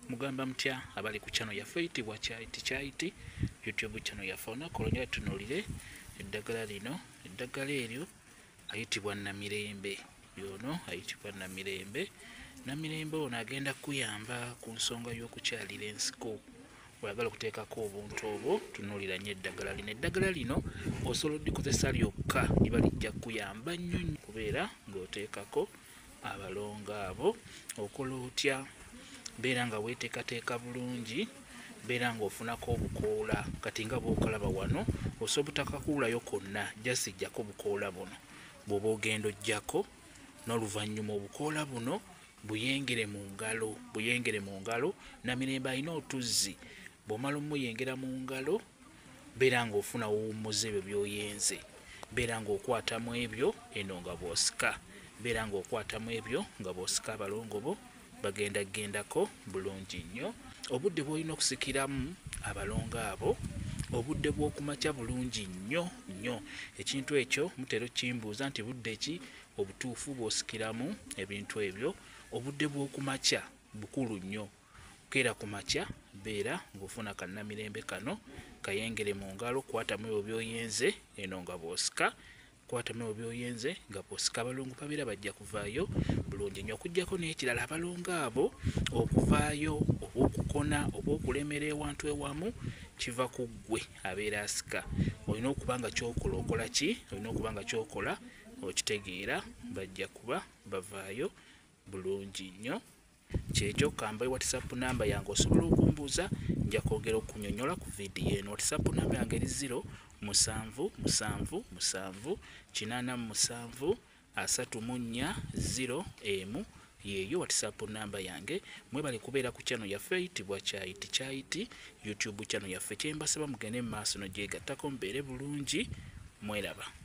Mugamba mutya abali ku channel yaffe eyitibwa Kyaiti YouTube channel yaffe olunaku olwo tunuulire eddagala lino. Eddagala eryo ayitibwa Namirembe. Yono ayitibwa Namirembe. Namirembe ono agenda kuyamba ku nsonga y'okukyalira ensiko. Oyagala okuteekako obuntu obwo, tunuulira nnyo eddagala lino. Eddagala lino osobola oddikozesa lyokka liba lijja kuyamba nnyo kubeera ng'oteekako abalongo abo. Okola otya? Beera nga weeteekateeka bulungi, beera ng'ofunako obukoola. Kati nga bw'okalaba wano osobola obutakakuulayo konna, just ijjako obukoola buno bw'oba ogenda ojjako, n'oluvannyuma obukoola buno buyengere mu ngalo. Buyengere mu ngalo. Namirembe alina otuzzi, bw'omala omuyengera mu ngalo beera ng'ofuna wuwummuza ebyo by'oyenze. Beera ng'okwatamu ebyo eno nga bw'osika. Beera ng'okwatamu ebyo nga bw'osika abalongo bo bagendagendako bulungi nnyo. Obudde bw'olina okusikiramu abalongo abo, obudde bw'okumakya bulungi nnyo nnyo. Ekintu ekyo mutera okimbuuza nti budde ki obutuufu bw'osikiramu ebintu ebyo. Obudde bw'okumakya bukulu nnyo. Keera ku makya beera ng'ofuna Namirembe kano, kayengere mu ngalo, kwatamu ebyo by'oyenze eno nga bw'osika. Kwatamu ebyo by'oyenze nga bw'osika, abalongo babeera bajja kuvaayo bulungi nnyo. Okuggyako n'ekirala, abalongo abo okuvaayo oba okukona oba okulemera ewantu ewamu kiva ku ggwe abeera asika. Olina okuba nga ky'okola okola ki? Olina okuba nga ky'okola okitegeera, bajja kuba bavaayo bulungi nnyo. Kyekyo kamba WhatsApp namba yange osobola okumbuuza, nja kwongera okunnyonnyola ku vidiyo eno. WhatsApp namba yange eri 0777873401 yeeyo WhatsApp namba yange. Mwebale kubeera ku channel yaffe eyitibwa Kyaiti YouTube channel yaffe. Kyembasaba mugende mu maaso n'ogyegattako mubeere bulungi. Mweraba.